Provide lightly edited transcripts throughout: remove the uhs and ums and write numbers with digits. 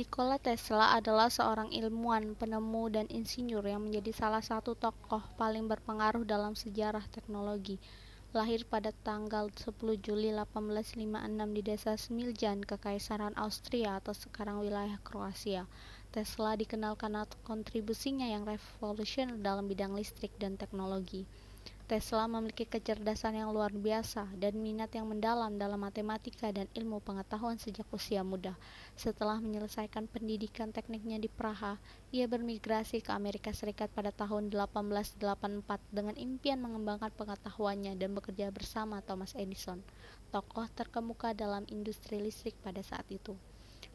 Nikola Tesla adalah seorang ilmuwan, penemu, dan insinyur yang menjadi salah satu tokoh paling berpengaruh dalam sejarah teknologi. Lahir pada tanggal 10 Juli 1856 di desa Smiljan, Kekaisaran Austria atau sekarang wilayah Kroasia. Tesla dikenal karena kontribusinya yang revolusioner dalam bidang listrik dan teknologi. Tesla memiliki kecerdasan yang luar biasa dan minat yang mendalam dalam matematika dan ilmu pengetahuan sejak usia muda. Setelah menyelesaikan pendidikan tekniknya di Praha, ia bermigrasi ke Amerika Serikat pada tahun 1884 dengan impian mengembangkan pengetahuannya dan bekerja bersama Thomas Edison, tokoh terkemuka dalam industri listrik pada saat itu.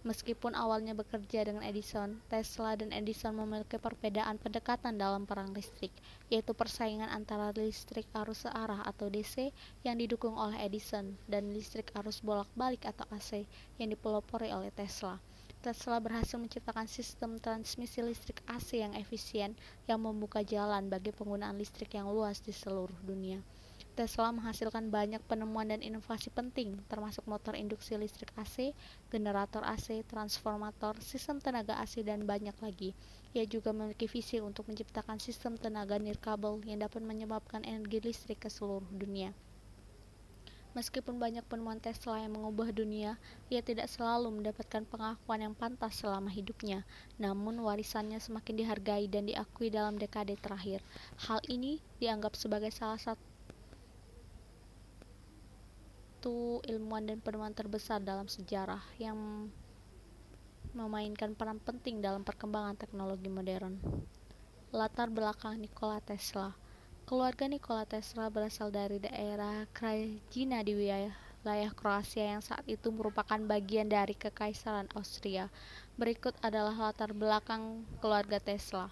Meskipun awalnya bekerja dengan Edison, Tesla dan Edison memiliki perbedaan pendekatan dalam perang listrik, yaitu persaingan antara listrik arus searah atau DC yang didukung oleh Edison dan listrik arus bolak-balik atau AC yang dipelopori oleh Tesla. Tesla berhasil menciptakan sistem transmisi listrik AC yang efisien yang membuka jalan bagi penggunaan listrik yang luas di seluruh dunia. Tesla menghasilkan banyak penemuan dan inovasi penting, termasuk motor induksi listrik AC, generator AC, transformator, sistem tenaga AC, dan banyak lagi. Ia juga memiliki visi untuk menciptakan sistem tenaga nirkabel yang dapat menyebabkan energi listrik ke seluruh dunia. Meskipun banyak penemuan Tesla yang mengubah dunia, ia tidak selalu mendapatkan pengakuan yang pantas selama hidupnya. Namun, warisannya semakin dihargai dan diakui dalam dekade terakhir. Hal ini dianggap sebagai salah satu ilmuwan dan penemuan terbesar dalam sejarah yang memainkan peran penting dalam perkembangan teknologi modern. Latar belakang Nikola Tesla. Keluarga Nikola Tesla berasal dari daerah Krajina di wilayah Kroasia yang saat itu merupakan bagian dari Kekaisaran Austria. Berikut adalah latar belakang keluarga Tesla.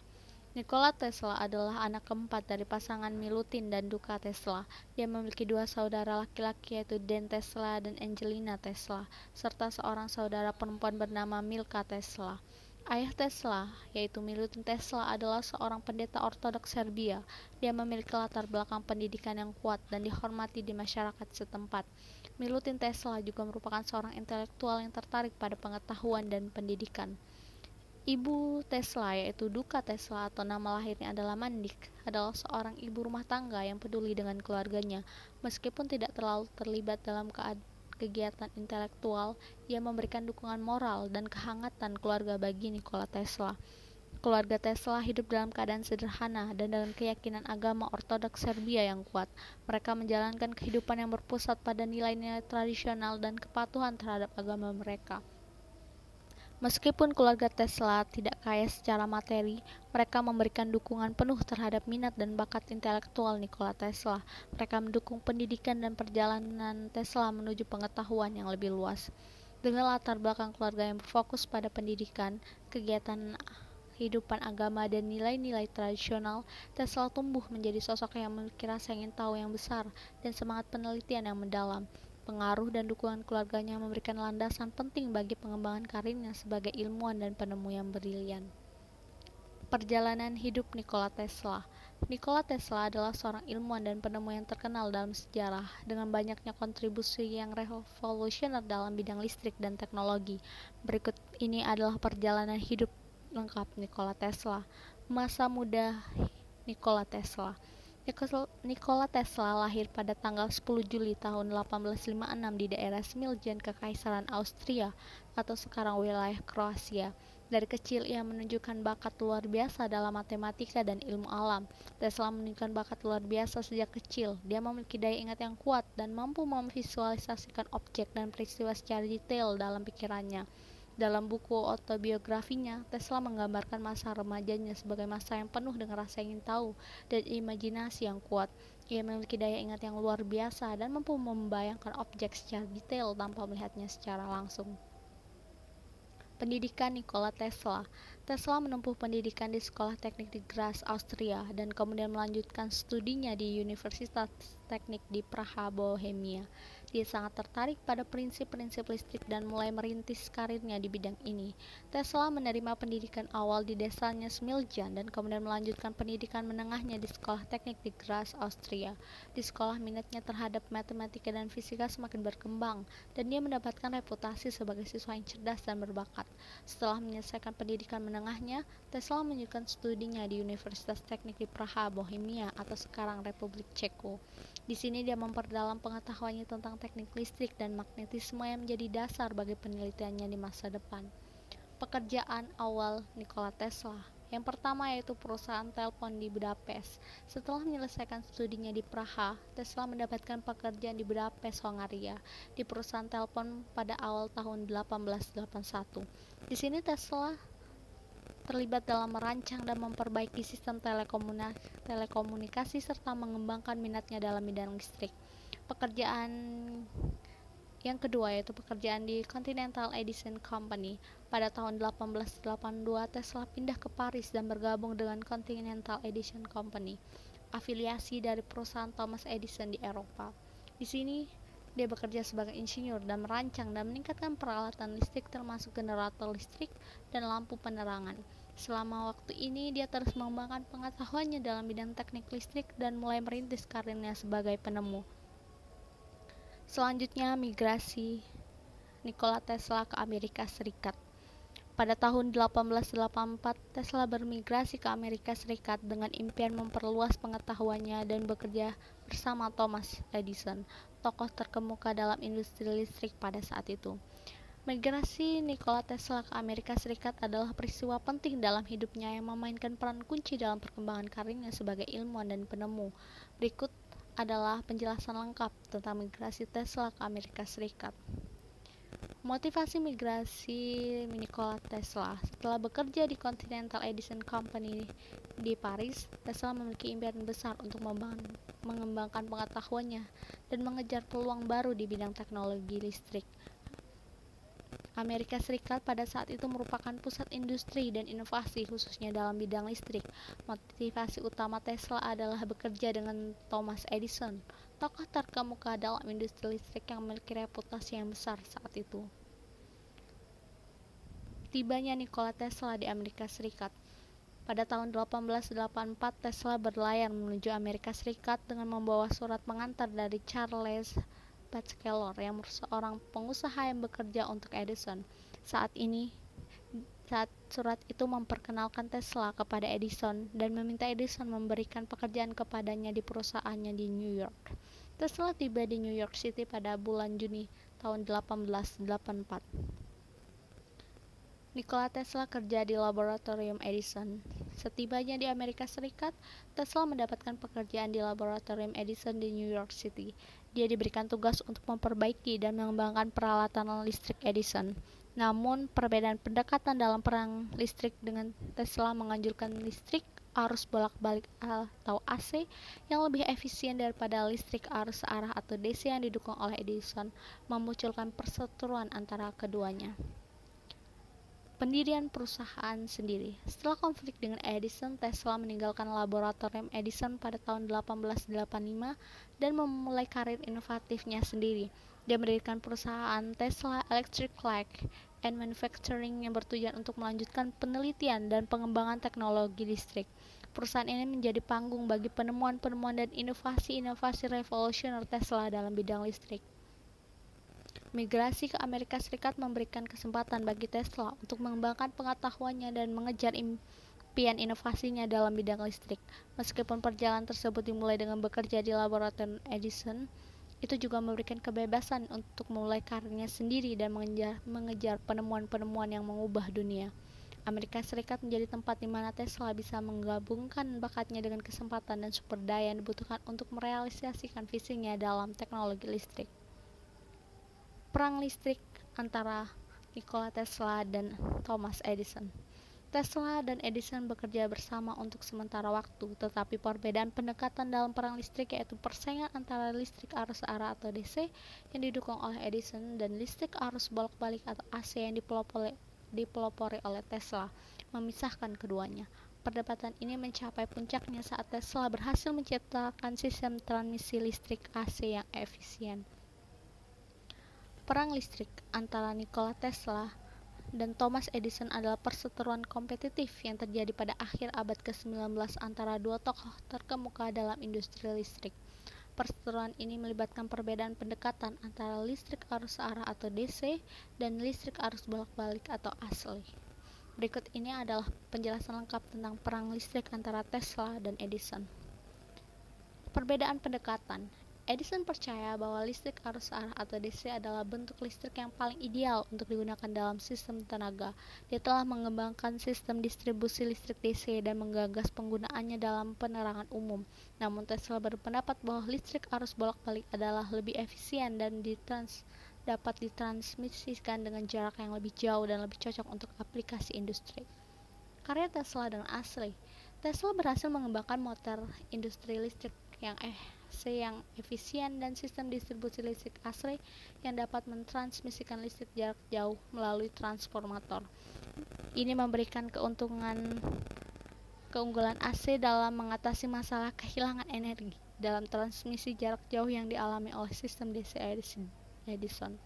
Nikola Tesla adalah anak keempat dari pasangan Milutin dan Duka Tesla. Dia memiliki dua saudara laki-laki yaitu Dan Tesla dan Angelina Tesla, serta seorang saudara perempuan bernama Milka Tesla. Ayah Tesla, yaitu Milutin Tesla, adalah seorang pendeta Ortodoks Serbia. Dia memiliki latar belakang pendidikan yang kuat dan dihormati di masyarakat setempat. Milutin Tesla juga merupakan seorang intelektual yang tertarik pada pengetahuan dan pendidikan. Ibu Tesla, yaitu Duka Tesla atau nama lahirnya adalah Mandik, adalah seorang ibu rumah tangga yang peduli dengan keluarganya. Meskipun tidak terlalu terlibat dalam kegiatan intelektual, ia memberikan dukungan moral dan kehangatan keluarga bagi Nikola Tesla. Keluarga Tesla hidup dalam keadaan sederhana dan dalam keyakinan agama Ortodoks Serbia yang kuat. Mereka menjalankan kehidupan yang berpusat pada nilai-nilai tradisional dan kepatuhan terhadap agama mereka. Meskipun keluarga Tesla tidak kaya secara materi, mereka memberikan dukungan penuh terhadap minat dan bakat intelektual Nikola Tesla. Mereka mendukung pendidikan dan perjalanan Tesla menuju pengetahuan yang lebih luas. Dengan latar belakang keluarga yang berfokus pada pendidikan, kegiatan kehidupan agama, dan nilai-nilai tradisional, Tesla tumbuh menjadi sosok yang memiliki rasa ingin tahu yang besar dan semangat penelitian yang mendalam. Pengaruh dan dukungan keluarganya memberikan landasan penting bagi pengembangan karirnya sebagai ilmuwan dan penemu yang brilian. Perjalanan hidup Nikola Tesla. Nikola Tesla adalah seorang ilmuwan dan penemu yang terkenal dalam sejarah dengan banyaknya kontribusi yang revolusioner dalam bidang listrik dan teknologi. Berikut ini adalah perjalanan hidup lengkap Nikola Tesla. Masa muda Nikola Tesla. Nikola Tesla lahir pada tanggal 10 Juli tahun 1856 di daerah Smiljan, Kekaisaran Austria atau sekarang wilayah Kroasia. Dari kecil ia menunjukkan bakat luar biasa dalam matematika dan ilmu alam. Tesla menunjukkan bakat luar biasa sejak kecil. Dia memiliki daya ingat yang kuat dan mampu memvisualisasikan objek dan peristiwa secara detail dalam pikirannya. Dalam buku autobiografinya, Tesla menggambarkan masa remajanya sebagai masa yang penuh dengan rasa ingin tahu dan imajinasi yang kuat. Ia memiliki daya ingat yang luar biasa dan mampu membayangkan objek secara detail tanpa melihatnya secara langsung. Pendidikan Nikola Tesla. Tesla menempuh pendidikan di Sekolah Teknik di Graz, Austria, dan kemudian melanjutkan studinya di Universitas Teknik di Praha, Bohemia. Dia sangat tertarik pada prinsip-prinsip listrik dan mulai merintis karirnya di bidang ini. Tesla menerima pendidikan awal di desanya Smiljan dan kemudian melanjutkan pendidikan menengahnya di Sekolah Teknik di Graz, Austria. Di sekolah minatnya terhadap matematika dan fisika semakin berkembang, dan dia mendapatkan reputasi sebagai siswa yang cerdas dan berbakat. Setelah menyelesaikan pendidikan menengahnya, Tesla melanjutkan studinya di Universitas Teknik di Praha, Bohemia atau sekarang Republik Ceko. Di sini dia memperdalam pengetahuannya tentang teknik listrik dan magnetisme yang menjadi dasar bagi penelitiannya di masa depan. Pekerjaan awal Nikola Tesla. Yang pertama yaitu perusahaan telepon di Budapest. Setelah menyelesaikan studinya di Praha, Tesla mendapatkan pekerjaan di Budapest, Hongaria, di perusahaan telepon pada awal tahun 1881. Di sini Tesla terlibat dalam merancang dan memperbaiki sistem telekomunikasi serta mengembangkan minatnya dalam bidang listrik. Pekerjaan yang kedua yaitu pekerjaan di Continental Edison Company. Pada tahun 1882, Tesla pindah ke Paris dan bergabung dengan Continental Edison Company, afiliasi dari perusahaan Thomas Edison di Eropa. Di sini, dia bekerja sebagai insinyur dan merancang dan meningkatkan peralatan listrik termasuk generator listrik dan lampu penerangan. Selama waktu ini, dia terus mengembangkan pengetahuannya dalam bidang teknik listrik dan mulai merintis karirnya sebagai penemu. Selanjutnya, migrasi Nikola Tesla ke Amerika Serikat. Pada tahun 1884, Tesla bermigrasi ke Amerika Serikat dengan impian memperluas pengetahuannya dan bekerja bersama Thomas Edison, tokoh terkemuka dalam industri listrik pada saat itu. Migrasi Nikola Tesla ke Amerika Serikat adalah peristiwa penting dalam hidupnya yang memainkan peran kunci dalam perkembangan karirnya sebagai ilmuwan dan penemu. Berikut adalah penjelasan lengkap tentang migrasi Tesla ke Amerika Serikat. Motivasi migrasi Nikola Tesla. Setelah bekerja di Continental Edison Company di Paris, Tesla memiliki impian besar untuk mengembangkan pengetahuannya dan mengejar peluang baru di bidang teknologi listrik. Amerika Serikat pada saat itu merupakan pusat industri dan inovasi khususnya dalam bidang listrik. Motivasi utama Tesla adalah bekerja dengan Thomas Edison, tokoh terkemuka dalam industri listrik yang memiliki reputasi yang besar saat itu. Tibanya Nikola Tesla di Amerika Serikat. Pada tahun 1884, Tesla berlayar menuju Amerika Serikat dengan membawa surat pengantar dari Charles Batchelor yang seorang pengusaha yang bekerja untuk Edison. Saat surat itu memperkenalkan Tesla kepada Edison dan meminta Edison memberikan pekerjaan kepadanya di perusahaannya di New York. Tesla tiba di New York City pada bulan Juni tahun 1884. Nikola Tesla kerja di laboratorium Edison. Setibanya di Amerika Serikat, Tesla mendapatkan pekerjaan di laboratorium Edison di New York City. Dia diberikan tugas untuk memperbaiki dan mengembangkan peralatan listrik Edison. Namun, perbedaan pendekatan dalam perang listrik dengan Tesla menganjurkan listrik arus bolak-balik atau AC yang lebih efisien daripada listrik arus searah atau DC yang didukung oleh Edison, memunculkan perseteruan antara keduanya. Pendirian perusahaan sendiri. Setelah konflik dengan Edison, Tesla meninggalkan laboratorium Edison pada tahun 1885 dan memulai karir inovatifnya sendiri. Dia mendirikan perusahaan Tesla Electric Light and Manufacturing yang bertujuan untuk melanjutkan penelitian dan pengembangan teknologi listrik. Perusahaan ini menjadi panggung bagi penemuan-penemuan dan inovasi-inovasi revolusioner Tesla dalam bidang listrik. Migrasi ke Amerika Serikat memberikan kesempatan bagi Tesla untuk mengembangkan pengetahuannya dan mengejar impian inovasinya dalam bidang listrik. Meskipun perjalanan tersebut dimulai dengan bekerja di laboratorium Edison, itu juga memberikan kebebasan untuk memulai karirnya sendiri dan mengejar penemuan-penemuan yang mengubah dunia. Amerika Serikat menjadi tempat di mana Tesla bisa menggabungkan bakatnya dengan kesempatan dan sumber daya yang dibutuhkan untuk merealisasikan visinya dalam teknologi listrik. Perang listrik antara Nikola Tesla dan Thomas Edison. Tesla dan Edison bekerja bersama untuk sementara waktu, tetapi perbedaan pendekatan dalam perang listrik yaitu persaingan antara listrik arus searah atau DC yang didukung oleh Edison dan listrik arus bolak-balik atau AC yang dipelopori oleh Tesla memisahkan keduanya. Perdebatan ini mencapai puncaknya saat Tesla berhasil menciptakan sistem transmisi listrik AC yang efisien. Perang listrik antara Nikola Tesla dan Thomas Edison adalah perseteruan kompetitif yang terjadi pada akhir abad ke-19 antara dua tokoh terkemuka dalam industri listrik. Perseteruan ini melibatkan perbedaan pendekatan antara listrik arus arah atau DC dan listrik arus bolak-balik atau asli. Berikut ini adalah penjelasan lengkap tentang perang listrik antara Tesla dan Edison. Perbedaan pendekatan. Edison percaya bahwa listrik arus arah atau DC adalah bentuk listrik yang paling ideal untuk digunakan dalam sistem tenaga. Dia telah mengembangkan sistem distribusi listrik DC dan menggagas penggunaannya dalam penerangan umum. Namun Tesla berpendapat bahwa listrik arus bolak-balik adalah lebih efisien dan dapat ditransmisikan dengan jarak yang lebih jauh dan lebih cocok untuk aplikasi industri. Karya Tesla dan asli. Tesla berhasil mengembangkan motor industri listrik yang efisien dan sistem distribusi listrik asli yang dapat mentransmisikan listrik jarak jauh melalui transformator. Ini memberikan keunggulan AC dalam mengatasi masalah kehilangan energi dalam transmisi jarak jauh yang dialami oleh sistem DC Edison.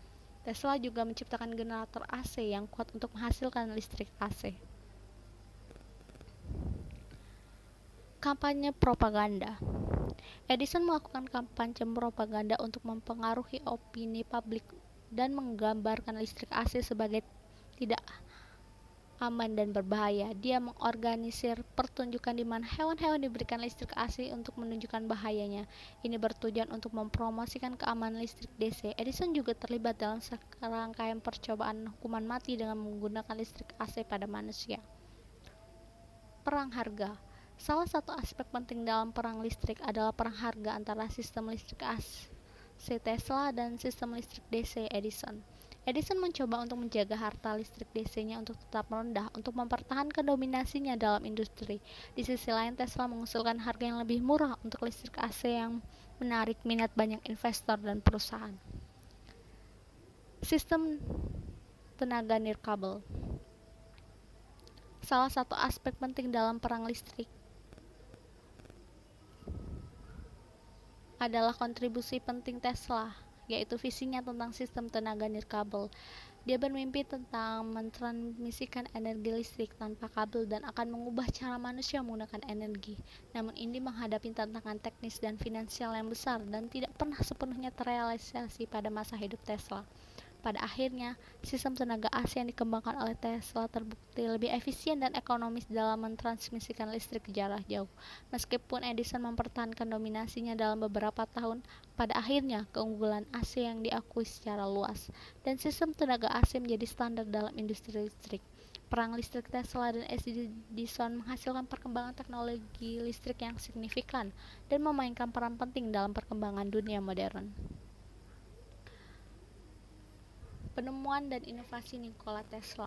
Tesla juga menciptakan generator AC yang kuat untuk menghasilkan listrik AC. Kampanye propaganda. Edison melakukan kampanye propaganda untuk mempengaruhi opini publik dan menggambarkan listrik AC sebagai tidak aman dan berbahaya. Dia mengorganisir pertunjukan di mana hewan-hewan diberikan listrik AC untuk menunjukkan bahayanya. Ini bertujuan untuk mempromosikan keamanan listrik DC. Edison juga terlibat dalam serangkaian percobaan hukuman mati dengan menggunakan listrik AC pada manusia. Perang harga. Salah satu aspek penting dalam perang listrik adalah perang harga antara sistem listrik AC Tesla dan sistem listrik DC Edison. Edison mencoba untuk menjaga harta listrik DC-nya untuk tetap rendah untuk mempertahankan dominasinya dalam industri. Di sisi lain, Tesla mengusulkan harga yang lebih murah untuk listrik AC yang menarik minat banyak investor dan perusahaan. Sistem tenaga nirkabel. Salah satu aspek penting dalam perang listrik adalah kontribusi penting Tesla, yaitu visinya tentang sistem tenaga nirkabel. Dia bermimpi tentang mentransmisikan energi listrik tanpa kabel dan akan mengubah cara manusia menggunakan energi. Namun ini menghadapi tantangan teknis dan finansial yang besar dan tidak pernah sepenuhnya terrealisasi pada masa hidup Tesla. Pada akhirnya, sistem tenaga AC yang dikembangkan oleh Tesla terbukti lebih efisien dan ekonomis dalam mentransmisikan listrik jarak jauh. Meskipun Edison mempertahankan dominasinya dalam beberapa tahun, pada akhirnya keunggulan AC yang diakui secara luas, dan sistem tenaga AC menjadi standar dalam industri listrik. Perang listrik Tesla dan Edison menghasilkan perkembangan teknologi listrik yang signifikan dan memainkan peran penting dalam perkembangan dunia modern. Penemuan dan inovasi Nikola Tesla.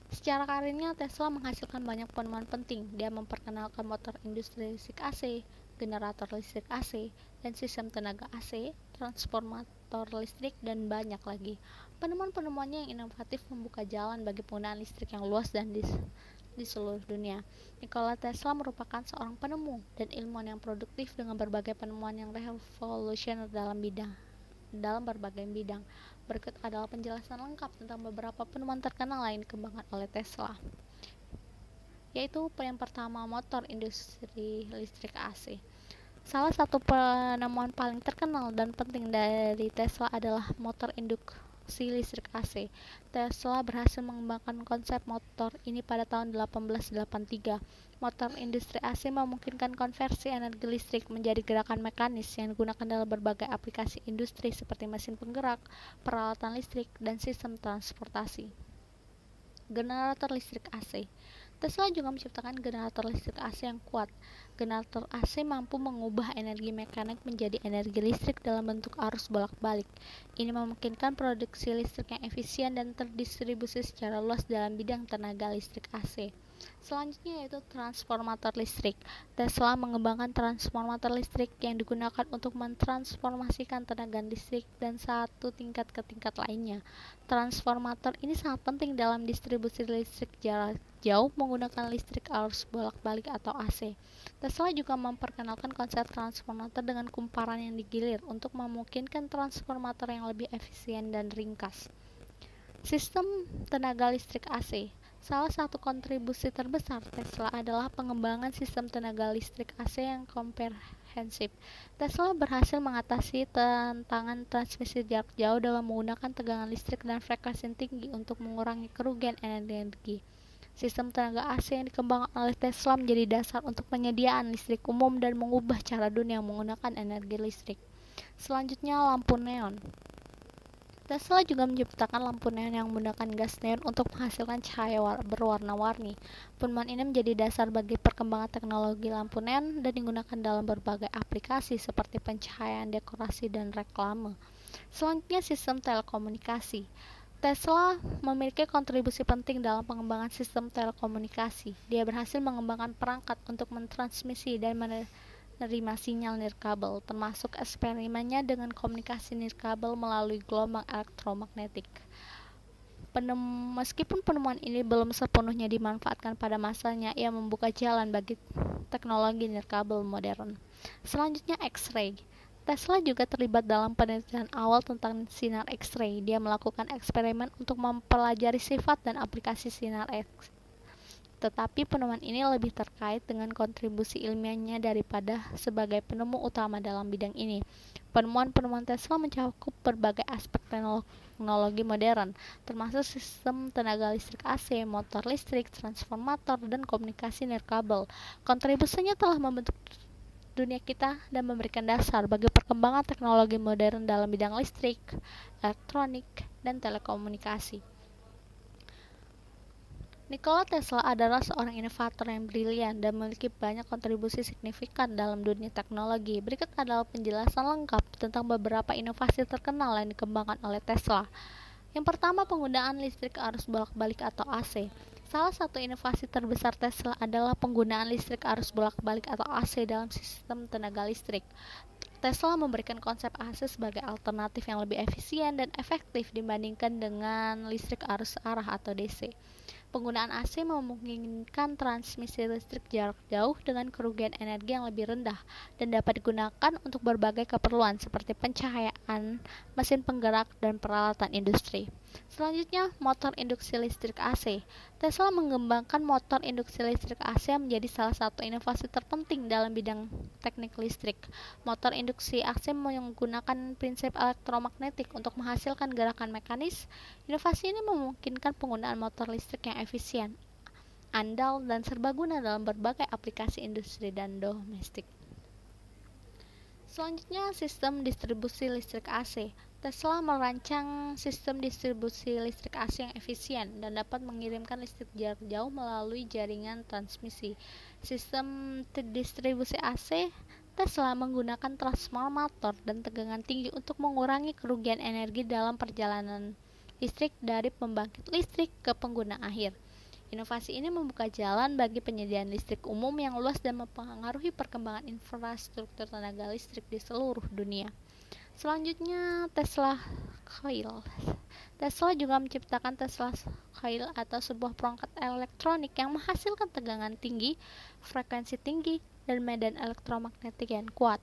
Secara karirnya, Tesla menghasilkan banyak penemuan penting. Dia memperkenalkan motor industri listrik AC, generator listrik AC, dan sistem tenaga AC, transformator listrik, dan banyak lagi. Penemuan-penemuannya yang inovatif membuka jalan bagi penggunaan listrik yang luas dan di seluruh dunia. Nikola Tesla merupakan seorang penemu dan ilmuwan yang produktif dengan berbagai penemuan yang revolusioner dalam berbagai bidang. Berikut adalah penjelasan lengkap tentang beberapa penemuan terkenal lain dikembangkan oleh Tesla, yaitu yang pertama, motor industri listrik AC. Salah satu penemuan paling terkenal dan penting dari Tesla adalah motor induksi listrik AC. Tesla berhasil mengembangkan konsep motor ini pada tahun 1883. Motor industri AC memungkinkan konversi energi listrik menjadi gerakan mekanis yang digunakan dalam berbagai aplikasi industri seperti mesin penggerak, peralatan listrik, dan sistem transportasi. Generator listrik AC. Tesla juga menciptakan generator listrik AC yang kuat. Generator AC mampu mengubah energi mekanik menjadi energi listrik dalam bentuk arus bolak-balik. Ini memungkinkan produksi listrik yang efisien dan terdistribusi secara luas dalam bidang tenaga listrik AC. Selanjutnya yaitu transformator listrik. Tesla mengembangkan transformator listrik yang digunakan untuk mentransformasikan tenaga listrik dan satu tingkat ke tingkat lainnya. Transformator ini sangat penting dalam distribusi listrik jarak jauh menggunakan listrik arus bolak-balik atau AC. Tesla juga memperkenalkan konsep transformator dengan kumparan yang digilir untuk memungkinkan transformator yang lebih efisien dan ringkas. Sistem tenaga listrik AC. Salah satu kontribusi terbesar Tesla adalah pengembangan sistem tenaga listrik AC yang komprehensif. Tesla berhasil mengatasi tantangan transmisi jarak jauh dalam menggunakan tegangan listrik dan frekuensi tinggi untuk mengurangi kerugian energi. Sistem tenaga AC yang dikembangkan oleh Tesla menjadi dasar untuk penyediaan listrik umum dan mengubah cara dunia menggunakan energi listrik. Selanjutnya, lampu neon. Tesla juga menciptakan lampu neon yang menggunakan gas neon untuk menghasilkan cahaya berwarna-warni. Penemuan ini menjadi dasar bagi perkembangan teknologi lampu neon dan digunakan dalam berbagai aplikasi seperti pencahayaan, dekorasi, dan reklame. Selanjutnya, sistem telekomunikasi. Tesla memiliki kontribusi penting dalam pengembangan sistem telekomunikasi. Dia berhasil mengembangkan perangkat untuk mentransmisi dan menerima sinyal nirkabel, termasuk eksperimennya dengan komunikasi nirkabel melalui gelombang elektromagnetik. Meskipun penemuan ini belum sepenuhnya dimanfaatkan pada masanya, ia membuka jalan bagi teknologi nirkabel modern. Selanjutnya, X-ray. Tesla juga terlibat dalam penelitian awal tentang sinar X-ray. Dia melakukan eksperimen untuk mempelajari sifat dan aplikasi sinar X. Tetapi penemuan ini lebih terkait dengan kontribusi ilmiahnya daripada sebagai penemu utama dalam bidang ini. Penemuan-penemuan Tesla mencakup berbagai aspek teknologi modern, termasuk sistem tenaga listrik AC, motor listrik, transformator, dan komunikasi nirkabel. Kontribusinya telah membentuk dunia kita dan memberikan dasar bagi perkembangan teknologi modern dalam bidang listrik, elektronik, dan telekomunikasi. Nikola Tesla adalah seorang inovator yang brilian dan memiliki banyak kontribusi signifikan dalam dunia teknologi. Berikut adalah penjelasan lengkap tentang beberapa inovasi terkenal yang dikembangkan oleh Tesla. Yang pertama, penggunaan listrik arus bolak-balik atau AC. Salah satu inovasi terbesar Tesla adalah penggunaan listrik arus bolak-balik atau AC dalam sistem tenaga listrik. Tesla memberikan konsep AC sebagai alternatif yang lebih efisien dan efektif dibandingkan dengan listrik arus arah atau DC. Penggunaan AC memungkinkan transmisi listrik jarak jauh dengan kerugian energi yang lebih rendah dan dapat digunakan untuk berbagai keperluan seperti pencahayaan, mesin penggerak, dan peralatan industri. Selanjutnya, motor induksi listrik AC. Tesla mengembangkan motor induksi listrik AC yang menjadi salah satu inovasi terpenting dalam bidang teknik listrik. Motor induksi AC menggunakan prinsip elektromagnetik untuk menghasilkan gerakan mekanis. Inovasi ini memungkinkan penggunaan motor listrik yang efisien, andal, dan serbaguna dalam berbagai aplikasi industri dan domestik. Selanjutnya, sistem distribusi listrik AC. Tesla merancang sistem distribusi listrik AC yang efisien dan dapat mengirimkan listrik jarak jauh melalui jaringan transmisi. Sistem distribusi AC Tesla menggunakan transformator dan tegangan tinggi untuk mengurangi kerugian energi dalam perjalanan listrik dari pembangkit listrik ke pengguna akhir. Inovasi ini membuka jalan bagi penyediaan listrik umum yang luas dan mempengaruhi perkembangan infrastruktur tenaga listrik di seluruh dunia. Selanjutnya, Tesla Coil. Tesla juga menciptakan Tesla Coil atau sebuah perangkat elektronik yang menghasilkan tegangan tinggi, frekuensi tinggi, dan medan elektromagnetik yang kuat.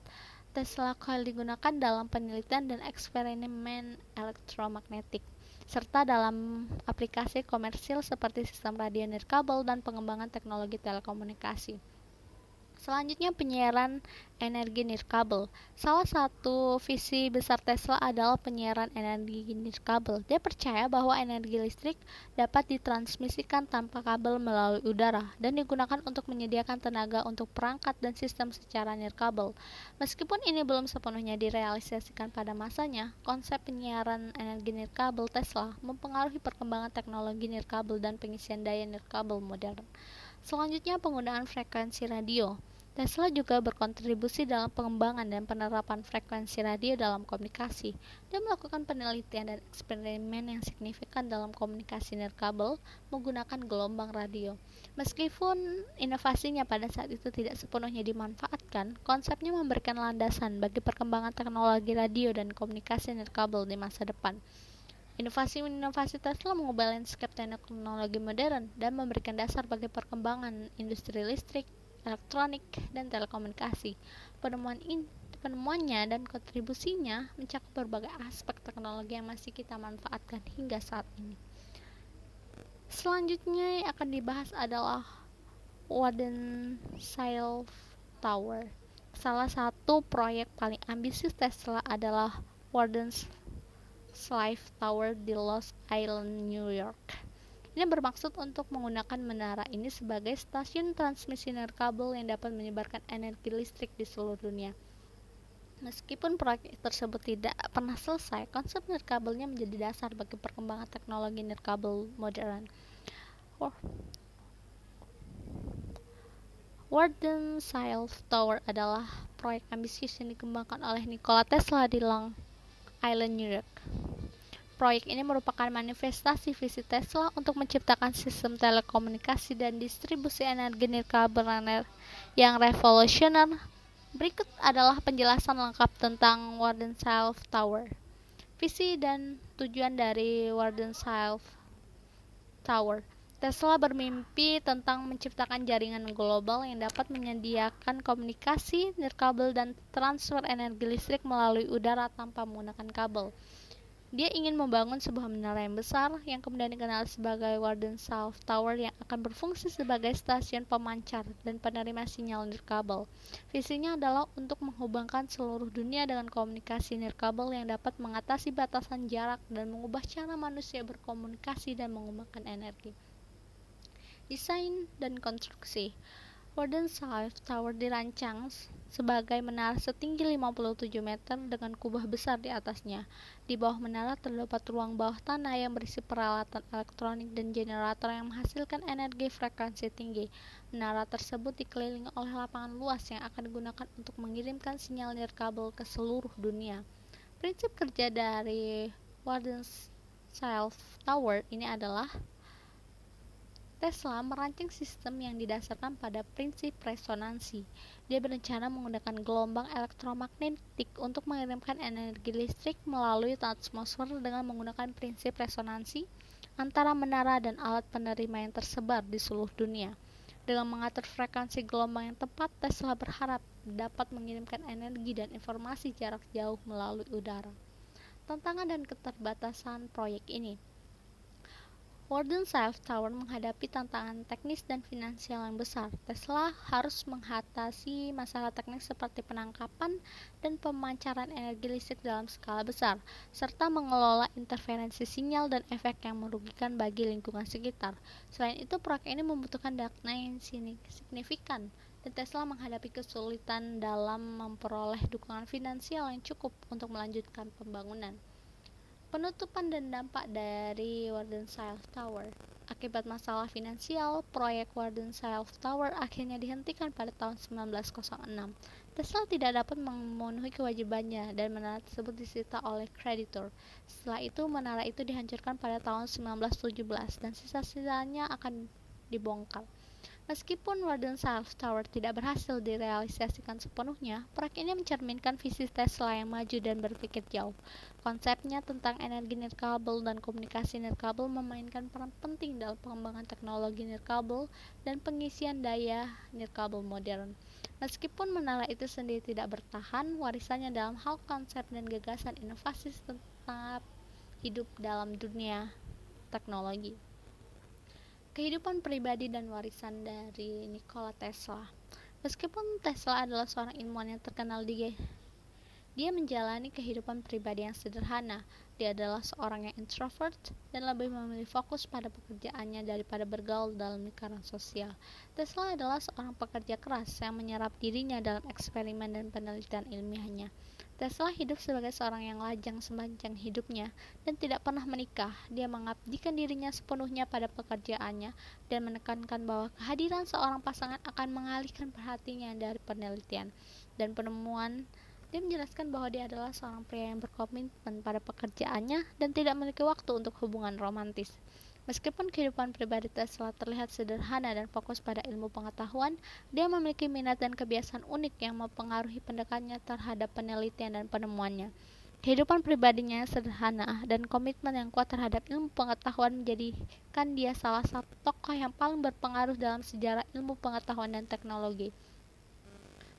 Tesla Coil digunakan dalam penelitian dan eksperimen elektromagnetik, serta dalam aplikasi komersil seperti sistem radio nirkabel dan pengembangan teknologi telekomunikasi. Selanjutnya, penyiaran energi nirkabel. Salah satu visi besar Tesla adalah penyiaran energi nirkabel. Dia percaya bahwa energi listrik dapat ditransmisikan tanpa kabel melalui udara dan digunakan untuk menyediakan tenaga untuk perangkat dan sistem secara nirkabel. Meskipun ini belum sepenuhnya direalisasikan pada masanya, konsep penyiaran energi nirkabel Tesla mempengaruhi perkembangan teknologi nirkabel dan pengisian daya nirkabel modern. Selanjutnya, penggunaan frekuensi radio. Tesla juga berkontribusi dalam pengembangan dan penerapan frekuensi radio dalam komunikasi. Dia melakukan penelitian dan eksperimen yang signifikan dalam komunikasi nirkabel menggunakan gelombang radio. Meskipun inovasinya pada saat itu tidak sepenuhnya dimanfaatkan, konsepnya memberikan landasan bagi perkembangan teknologi radio dan komunikasi nirkabel di masa depan. Inovasi-inovasi Tesla mengubah lanskap teknologi modern dan memberikan dasar bagi perkembangan industri listrik, elektronik, dan telekomunikasi. Penemuannya dan kontribusinya mencakup berbagai aspek teknologi yang masih kita manfaatkan hingga saat ini. Selanjutnya yang akan dibahas adalah Warden-Shire Tower. Salah satu proyek paling ambisius Tesla adalah Warden-Shire Tower di Los Islands, New York. Ini bermaksud untuk menggunakan menara ini sebagai stasiun transmisi nirkabel yang dapat menyebarkan energi listrik di seluruh dunia. Meskipun proyek tersebut tidak pernah selesai, konsep nirkabelnya menjadi dasar bagi perkembangan teknologi nirkabel modern. Warden-Shire Tower adalah proyek ambisius yang dikembangkan oleh Nikola Tesla di Long Island, New York. Proyek ini merupakan manifestasi visi Tesla untuk menciptakan sistem telekomunikasi dan distribusi energi nirkabel yang revolusioner. Berikut adalah penjelasan lengkap tentang Warden-Shire Tower. Visi dan tujuan dari Warden-Shire Tower. Tesla bermimpi tentang menciptakan jaringan global yang dapat menyediakan komunikasi nirkabel dan transfer energi listrik melalui udara tanpa menggunakan kabel. Dia ingin membangun sebuah menara yang besar yang kemudian dikenal sebagai Warden-Shire Tower yang akan berfungsi sebagai stasiun pemancar dan penerima sinyal nirkabel. Visinya adalah untuk menghubungkan seluruh dunia dengan komunikasi nirkabel yang dapat mengatasi batasan jarak dan mengubah cara manusia berkomunikasi dan mengembangkan energi. Desain dan konstruksi. Warden-Shire Tower dirancang sebagai menara setinggi 57 meter dengan kubah besar di atasnya. Di bawah menara terdapat ruang bawah tanah yang berisi peralatan elektronik dan generator yang menghasilkan energi frekuensi tinggi. Menara tersebut dikelilingi oleh lapangan luas yang akan digunakan untuk mengirimkan sinyal nirkabel ke seluruh dunia. Prinsip kerja dari Warden-Shire Tower ini adalah Tesla merancang sistem yang didasarkan pada prinsip resonansi. Dia berencana menggunakan gelombang elektromagnetik untuk mengirimkan energi listrik melalui atmosfer dengan menggunakan prinsip resonansi antara menara dan alat penerima yang tersebar di seluruh dunia. Dengan mengatur frekuensi gelombang yang tepat, Tesla berharap dapat mengirimkan energi dan informasi jarak jauh melalui udara. Tantangan dan keterbatasan proyek ini. Warden-Shire Tower menghadapi tantangan teknis dan finansial yang besar. Tesla harus mengatasi masalah teknis seperti penangkapan dan pemancaran energi listrik dalam skala besar, serta mengelola interferensi sinyal dan efek yang merugikan bagi lingkungan sekitar. Selain itu, proyek ini membutuhkan dana yang signifikan, dan Tesla menghadapi kesulitan dalam memperoleh dukungan finansial yang cukup untuk melanjutkan pembangunan. Penutupan dan dampak dari Warden-Shire Tower. Akibat masalah finansial, proyek Warden-Shire Tower akhirnya dihentikan pada tahun 1906. Tesla tidak dapat memenuhi kewajibannya dan menara tersebut disita oleh kreditur. Setelah itu, menara itu dihancurkan pada tahun 1917 dan sisa-sisanya akan dibongkar. Meskipun Warden-Shire Tower tidak berhasil direalisasikan sepenuhnya, proyek ini mencerminkan visi Tesla yang maju dan berpikir jauh. Konsepnya tentang energi nirkabel dan komunikasi nirkabel memainkan peran penting dalam pengembangan teknologi nirkabel dan pengisian daya nirkabel modern. Meskipun menara itu sendiri tidak bertahan, warisannya dalam hal konsep dan gagasan inovasi tetap hidup dalam dunia teknologi. Kehidupan pribadi dan warisan dari Nikola Tesla. Meskipun Tesla adalah seorang ilmuwan yang terkenal di Dia menjalani kehidupan pribadi yang sederhana. Dia adalah seorang yang introvert dan lebih memilih fokus pada pekerjaannya daripada bergaul dalam lingkaran sosial. Tesla adalah seorang pekerja keras yang menyerap dirinya dalam eksperimen dan penelitian ilmiahnya. Tesla hidup sebagai seorang yang lajang sepanjang hidupnya dan tidak pernah menikah. Dia mengabdikan dirinya sepenuhnya pada pekerjaannya dan menekankan bahwa kehadiran seorang pasangan akan mengalihkan perhatiannya dari penelitian dan penemuan. Dia menjelaskan bahwa dia adalah seorang pria yang berkomitmen pada pekerjaannya dan tidak memiliki waktu untuk hubungan romantis. Meskipun kehidupan pribadi Tesla terlihat sederhana dan fokus pada ilmu pengetahuan, dia memiliki minat dan kebiasaan unik yang mempengaruhi pendekatannya terhadap penelitian dan penemuannya. Kehidupan pribadinya yang sederhana dan komitmen yang kuat terhadap ilmu pengetahuan menjadikan dia salah satu tokoh yang paling berpengaruh dalam sejarah ilmu pengetahuan dan teknologi.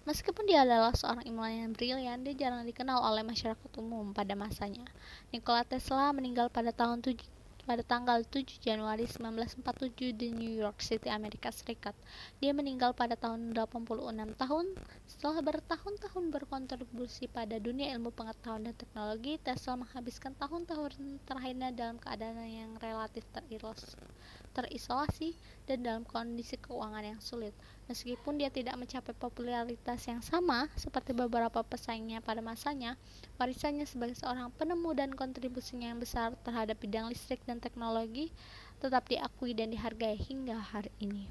Meskipun dia adalah seorang ilmuwan yang brilian, dia jarang dikenal oleh masyarakat umum pada masanya. Nikola Tesla meninggal pada tanggal 7 Januari 1947 di New York City, Amerika Serikat. Dia meninggal pada tahun 86 tahun. Setelah bertahun-tahun berkontribusi pada dunia ilmu pengetahuan dan teknologi, Tesla menghabiskan tahun-tahun terakhirnya dalam keadaan yang relatif terisolasi dan dalam kondisi keuangan yang sulit. Meskipun dia tidak mencapai popularitas yang sama seperti beberapa pesaingnya pada masanya, warisannya sebagai seorang penemu dan kontribusinya yang besar terhadap bidang listrik dan teknologi tetap diakui dan dihargai hingga hari ini.